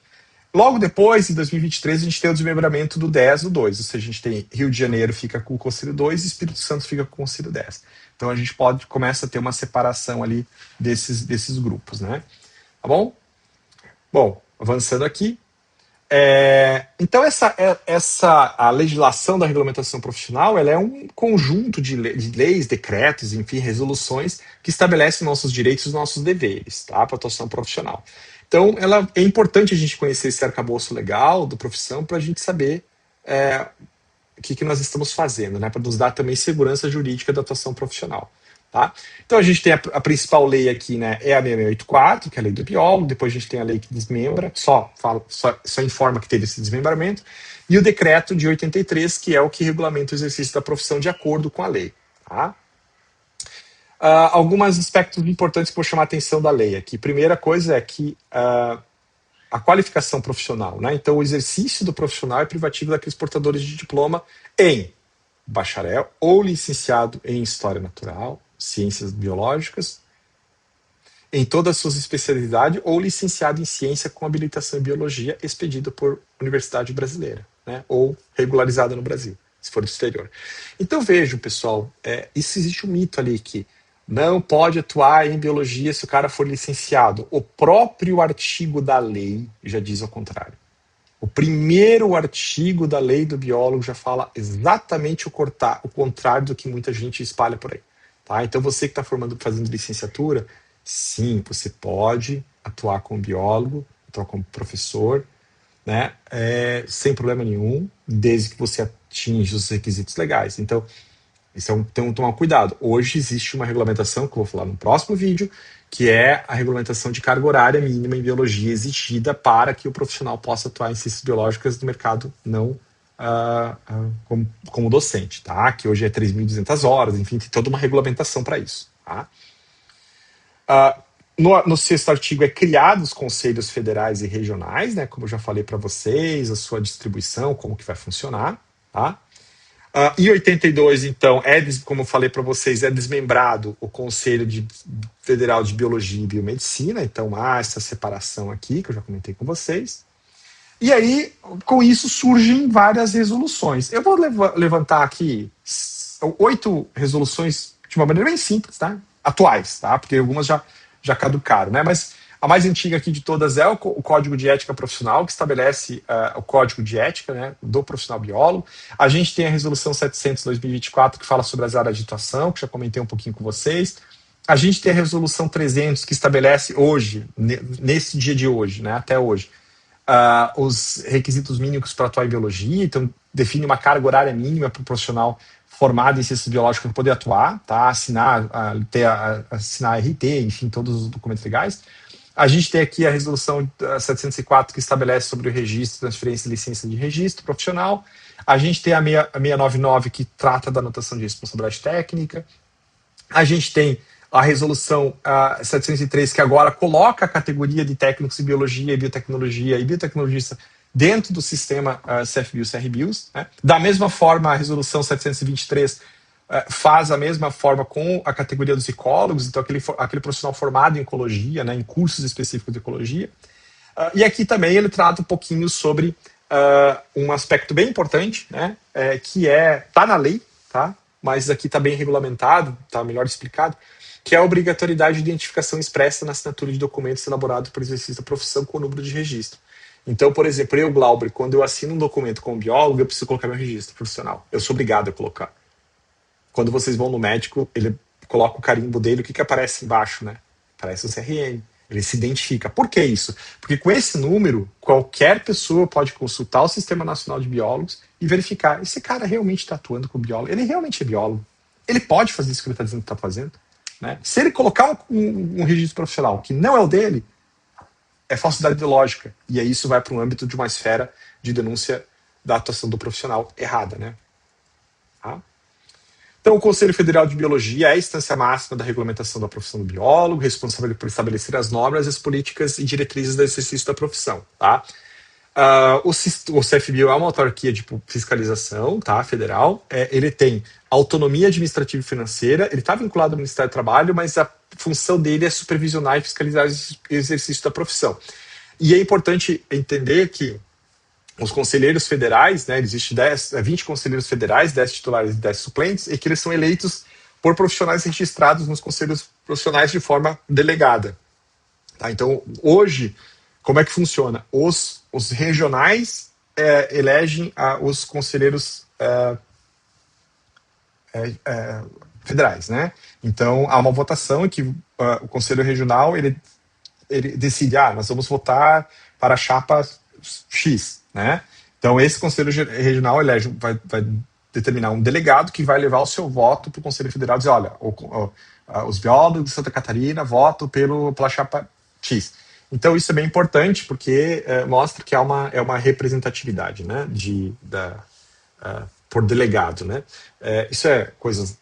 A: Logo depois, em 2023, a gente tem o desmembramento do 10, o 2. Ou seja, a gente tem Rio de Janeiro fica com o Conselho 2 e Espírito Santo fica com o Conselho 10. Então a gente começa a ter uma separação ali desses grupos, né? Tá bom? Bom, avançando aqui. Então a legislação da regulamentação profissional ela é um conjunto de leis, decretos, enfim, resoluções que estabelecem nossos direitos e nossos deveres, tá? Para a atuação profissional. Então, é importante a gente conhecer esse arcabouço legal da profissão para a gente saber o que nós estamos fazendo, né? Para nos dar também segurança jurídica da atuação profissional. Tá? Então a gente tem a principal lei aqui, né, é a 6684, que é a lei do biólogo. Depois a gente tem a lei que desmembra, só informa que teve esse desmembramento, e o decreto de 83, que é o que regulamenta o exercício da profissão de acordo com a lei. Tá? Alguns aspectos importantes que vou chamar a atenção da lei aqui. Primeira coisa é que a qualificação profissional, né? Então o exercício do profissional é privativo daqueles portadores de diploma em bacharel ou licenciado em História Natural, Ciências Biológicas, em todas as suas especialidades, ou licenciado em Ciência com habilitação em Biologia, expedido por Universidade Brasileira, né? Ou regularizada no Brasil, se for do exterior. Então vejam, pessoal, isso existe um mito ali que não pode atuar em Biologia se o cara for licenciado. O próprio artigo da lei já diz ao contrário. O primeiro artigo da lei do biólogo já fala exatamente o contrário do que muita gente espalha por aí. Tá? Então você que está fazendo licenciatura, sim, você pode atuar como biólogo, atuar como professor, né? Sem problema nenhum, desde que você atinja os requisitos legais. Então, tem que tomar cuidado. Hoje existe uma regulamentação, que eu vou falar no próximo vídeo, que é a regulamentação de carga horária mínima em biologia exigida para que o profissional possa atuar em ciências biológicas no mercado não como docente, tá? Que hoje é 3.200 horas, enfim, tem toda uma regulamentação para isso. Tá? No sexto artigo é criado os conselhos federais e regionais, né? Como eu já falei para vocês, a sua distribuição, como que vai funcionar, tá? Em 82, então, como eu falei para vocês, é desmembrado o Conselho Federal de Biologia e Biomedicina, então há essa separação aqui, que eu já comentei com vocês. E aí, com isso, surgem várias resoluções. Eu vou levantar aqui 8 resoluções de uma maneira bem simples, tá? Atuais, tá? Porque algumas já caducaram, né? Mas a mais antiga aqui de todas é o Código de Ética Profissional, que estabelece o Código de Ética, né, do profissional biólogo. A gente tem a Resolução 700/2024, que fala sobre as áreas de atuação, que já comentei um pouquinho com vocês. A gente tem a Resolução 300, que estabelece hoje, nesse dia de hoje, né, até hoje, os requisitos mínimos para atuar em biologia. Então, define uma carga horária mínima para o profissional formado em ciências biológicas poder atuar, tá? Assinar RT, enfim, todos os documentos legais. A gente tem aqui a resolução 704, que estabelece sobre o registro, transferência e licença de registro profissional. A gente tem a 699, que trata da anotação de responsabilidade técnica. A gente tem a resolução 703, que agora coloca a categoria de técnicos em biologia e biotecnologia e biotecnologista dentro do sistema CFBio CRBIOS. Né? Da mesma forma, a resolução 723 faz a mesma forma com a categoria dos ecólogos, então aquele profissional formado em ecologia, né, em cursos específicos de ecologia. E aqui também ele trata um pouquinho sobre um aspecto bem importante, né, que está na lei, tá? Mas aqui está bem regulamentado, está melhor explicado, que é a obrigatoriedade de identificação expressa na assinatura de documentos elaborados por exercício da profissão com o número de registro. Então, por exemplo, eu, Glauber, quando eu assino um documento como biólogo, eu preciso colocar meu registro profissional. Eu sou obrigado a colocar. Quando vocês vão no médico, ele coloca o carimbo dele, o que aparece embaixo, né? Aparece o CRM. Ele se identifica. Por que isso? Porque com esse número, qualquer pessoa pode consultar o Sistema Nacional de Biólogos e verificar, esse cara realmente está atuando como biólogo? Ele realmente é biólogo? Ele pode fazer isso que ele está dizendo que está fazendo? Né? Se ele colocar um registro profissional que não é o dele, é falsidade ideológica. E aí isso vai para um âmbito de uma esfera de denúncia da atuação do profissional errada, né? Tá? Então, o Conselho Federal de Biologia é a instância máxima da regulamentação da profissão do biólogo, responsável por estabelecer as normas, as políticas e diretrizes do exercício da profissão. Tá? O CFBio é uma autarquia de fiscalização, tá, federal. Ele tem autonomia administrativa e financeira. Ele está vinculado ao Ministério do Trabalho, mas a função dele é supervisionar e fiscalizar o exercício da profissão. E é importante entender que os conselheiros federais, né, existem 20 conselheiros federais, 10 titulares e 10 suplentes, e que eles são eleitos por profissionais registrados nos conselhos profissionais de forma delegada. Tá? Então, hoje, como é que funciona? Os regionais elegem os conselheiros federais, né? Então, há uma votação em que o conselho regional ele decide, nós vamos votar para a chapa X, né? Então, esse conselho regional vai determinar um delegado que vai levar o seu voto para o Conselho Federal e dizer, olha, os biólogos de Santa Catarina votam pela chapa X. Então, isso é bem importante, porque mostra que é uma representatividade, né, por delegado, né? Isso é coisa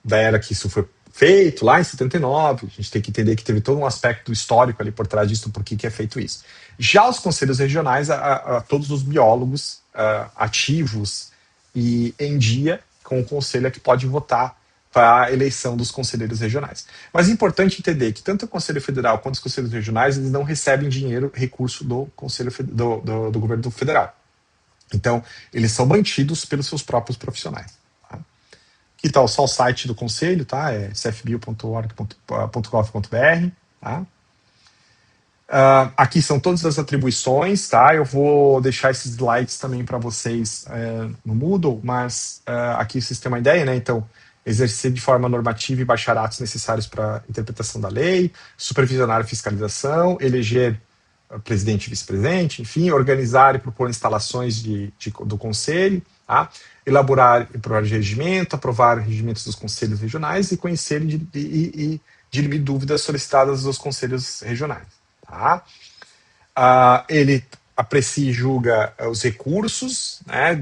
A: da era que isso foi feito, lá em 79, a gente tem que entender que teve todo um aspecto histórico ali por trás disso, por que é feito isso. Já os conselhos regionais, todos os biólogos ativos e em dia com o conselho é que pode votar para a eleição dos conselheiros regionais. Mas é importante entender que tanto o Conselho Federal quanto os conselhos regionais, eles não recebem dinheiro, recurso do Conselho do governo federal. Então, eles são mantidos pelos seus próprios profissionais. Tá? Aqui está só o site do conselho, tá? É cfbio.org.gov.br. Tá? Aqui são todas as atribuições, tá? Eu vou deixar esses slides também para vocês no Moodle, mas aqui vocês têm uma ideia, né? Então, exercer de forma normativa e baixar atos necessários para a interpretação da lei, supervisionar a fiscalização, eleger presidente e vice-presidente, enfim, organizar e propor instalações do conselho, tá? Elaborar e aprovar regimento, aprovar regimentos dos conselhos regionais e conhecer e dirimir dúvidas solicitadas dos conselhos regionais. Tá? Ele aprecia e julga os recursos, né,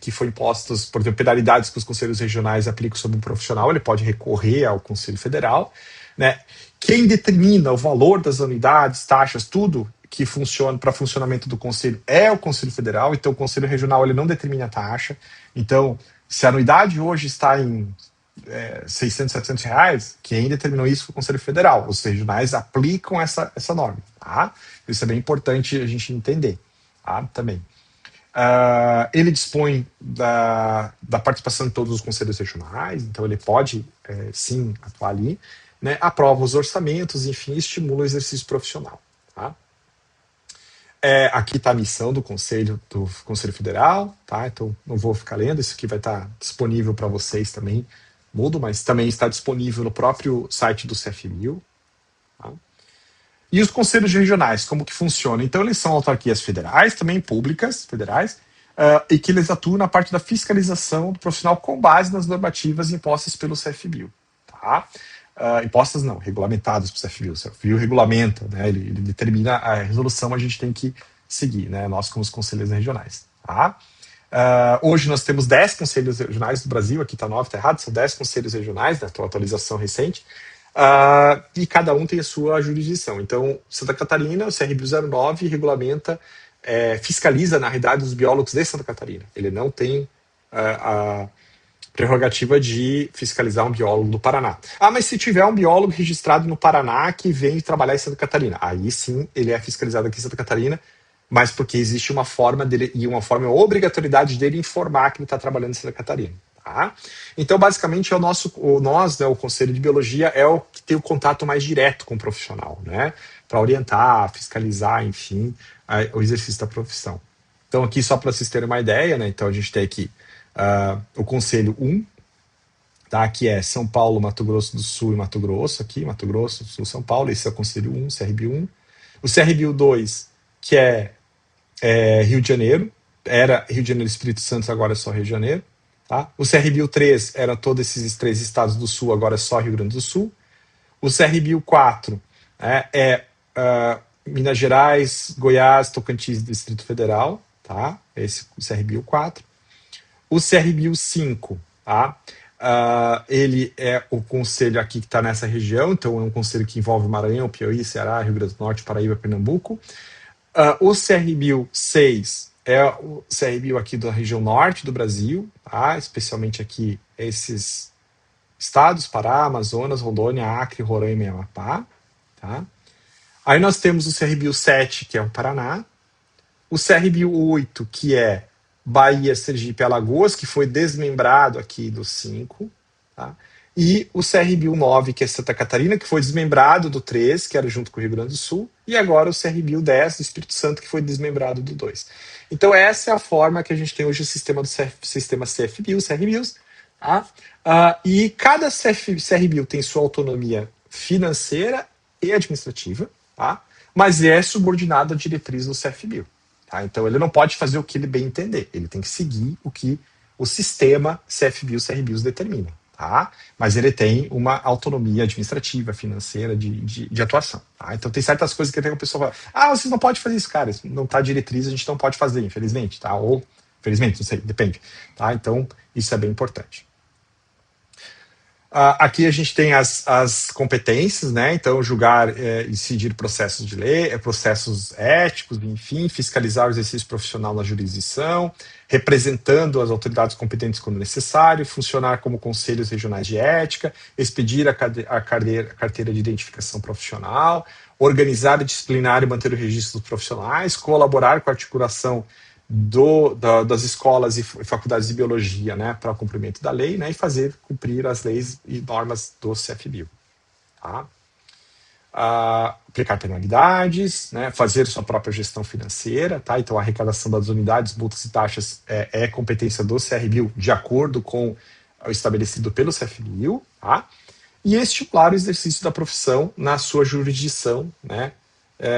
A: que foram impostos, por exemplo, penalidades que os conselhos regionais aplicam sobre um profissional, ele pode recorrer ao Conselho Federal. Né? Quem determina o valor das anuidades, taxas, tudo que funciona para funcionamento do Conselho é o Conselho Federal, então o Conselho Regional ele não determina a taxa. Então, se a anuidade hoje está em 600, 700 reais, quem determinou isso foi o Conselho Federal. Os regionais aplicam essa norma. Tá? Isso é bem importante a gente entender, tá? Também. Ele dispõe da participação de todos os conselhos regionais, então ele pode, sim, atuar ali. Né? Aprova os orçamentos, enfim, estimula o exercício profissional. Tá? Aqui está a missão do Conselho Federal, tá? Então não vou ficar lendo, isso aqui vai estar disponível para vocês também, mas também está disponível no próprio site do CFBio. Tá? E os conselhos regionais, como que funcionam? Então eles são autarquias federais, também públicas, federais, e que eles atuam na parte da fiscalização do profissional com base nas normativas impostas pelo CFBio. Tá? Impostas não, regulamentadas pelo CFBio. O CFBio regulamenta, né? Ele determina a resolução, a gente tem que seguir, né? Nós como os conselheiros regionais. Tá? Hoje nós temos 10 conselhos regionais do Brasil, aqui está 9, está errado, são 10 conselhos regionais, da atualização recente, e cada um tem a sua jurisdição. Então, Santa Catarina, o CRBio 09 regulamenta, fiscaliza, na realidade, os biólogos de Santa Catarina. Ele não tem a prerrogativa de fiscalizar um biólogo do Paraná. Mas se tiver um biólogo registrado no Paraná que vem trabalhar em Santa Catarina, aí sim ele é fiscalizado aqui em Santa Catarina, mas porque existe uma forma dele e uma obrigatoriedade dele informar que ele está trabalhando em Santa Catarina. Tá? Então, basicamente, o Conselho de Biologia é o que tem o contato mais direto com o profissional, né? Para orientar, fiscalizar, enfim, o exercício da profissão. Então, aqui, só para vocês terem uma ideia, né? Então, a gente tem aqui o Conselho 1, tá? Que é São Paulo, Mato Grosso do Sul e Mato Grosso, aqui, Mato Grosso do Sul, São Paulo, esse é o Conselho 1, CRBio 1. O CRBio 2, que é Rio de Janeiro, era Rio de Janeiro e Espírito Santo, agora é só Rio de Janeiro. Tá? O CRBio 3 era todos esses 3 estados do Sul, agora é só Rio Grande do Sul. O CRBio 4 Minas Gerais, Goiás, Tocantins e Distrito Federal. Tá? Esse é o CRBio 4. O CRBio 5, tá? Ele é o conselho aqui que está nessa região, então é um conselho que envolve Maranhão, Piauí, Ceará, Rio Grande do Norte, Paraíba, Pernambuco. O CRBio 6 é o CRBio aqui da região norte do Brasil, tá? Especialmente aqui esses estados, Pará, Amazonas, Rondônia, Acre, Roraima e Amapá. Tá? Aí nós temos o CRBio 7, que é o Paraná. O CRBio 8, que é Bahia, Sergipe e Alagoas, que foi desmembrado aqui do 5. Tá? E o CRBio 9, que é Santa Catarina, que foi desmembrado do 3, que era junto com o Rio Grande do Sul, e agora o CRBio 10 do Espírito Santo, que foi desmembrado do 2. Então essa é a forma que a gente tem hoje o sistema do sistema CFBio, CRBios, tá? E cada CRBio tem sua autonomia financeira e administrativa, tá? Mas é subordinado à diretriz do CFBio. Tá? Então ele não pode fazer o que ele bem entender, ele tem que seguir o que o sistema CFBio, CRBios determina. Tá? Mas ele tem uma autonomia administrativa, financeira, de atuação. Tá? Então tem certas coisas que até o pessoal fala, vocês não podem fazer isso, cara, isso não está diretriz, a gente não pode fazer, infelizmente, tá? Ou felizmente, não sei, depende. Tá? Então isso é bem importante. Aqui a gente tem as competências, né? Então, julgar e decidir processos de lei, processos éticos, enfim, fiscalizar o exercício profissional na jurisdição, representando as autoridades competentes quando necessário, funcionar como conselhos regionais de ética, expedir a carteira de identificação profissional, organizar, disciplinar e manter o registro dos profissionais, colaborar com a articulação das escolas e faculdades de biologia, né, para o cumprimento da lei, né, e fazer cumprir as leis e normas do CFBio. Tá? Aplicar penalidades, né, fazer sua própria gestão financeira, tá? Então a arrecadação das unidades, multas e taxas é competência do CRBio de acordo com o estabelecido pelo CFBio, tá? E estimular o exercício da profissão na sua jurisdição, né,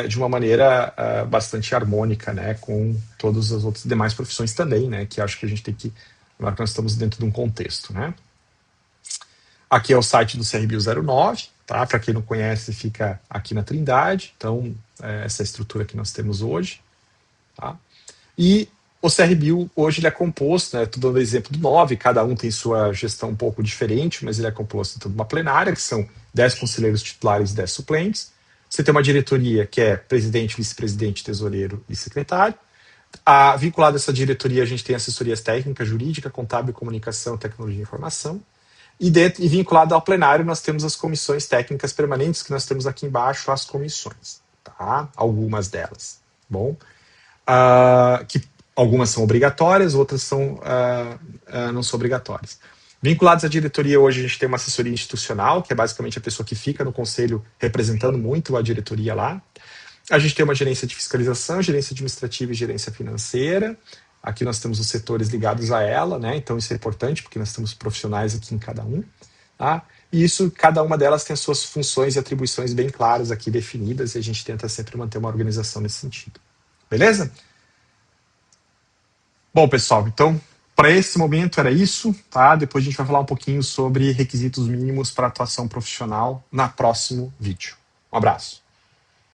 A: de uma maneira bastante harmônica, né, com todas as outras demais profissões também, né, que acho que a gente tem que lembrar que nós estamos dentro de um contexto, né. Aqui é o site do CRBio 09, tá? Para quem não conhece, fica aqui na Trindade, então essa é a estrutura que nós temos hoje, tá? E o CRBio hoje ele é composto, né, estou dando exemplo do 9, cada um tem sua gestão um pouco diferente, mas ele é composto de uma plenária, que são 10 conselheiros titulares e 10 suplentes. Você tem uma diretoria que é presidente, vice-presidente, tesoureiro e secretário. Vinculado a essa diretoria, a gente tem assessorias técnicas, jurídica, contábil, comunicação, tecnologia e informação. E vinculado ao plenário, nós temos as comissões técnicas permanentes, que nós temos aqui embaixo, as comissões. Tá? Algumas delas. Bom, que algumas são obrigatórias, outras não são obrigatórias. Vinculados à diretoria, hoje a gente tem uma assessoria institucional, que é basicamente a pessoa que fica no conselho representando muito a diretoria lá. A gente tem uma gerência de fiscalização, gerência administrativa e gerência financeira. Aqui nós temos os setores ligados a ela, né? Então isso é importante, porque nós temos profissionais aqui em cada um. Tá? E isso, cada uma delas tem as suas funções e atribuições bem claras aqui definidas, e a gente tenta sempre manter uma organização nesse sentido. Beleza? Bom, pessoal, então, para esse momento era isso, tá? Depois a gente vai falar um pouquinho sobre requisitos mínimos para atuação profissional no próximo vídeo. Um abraço.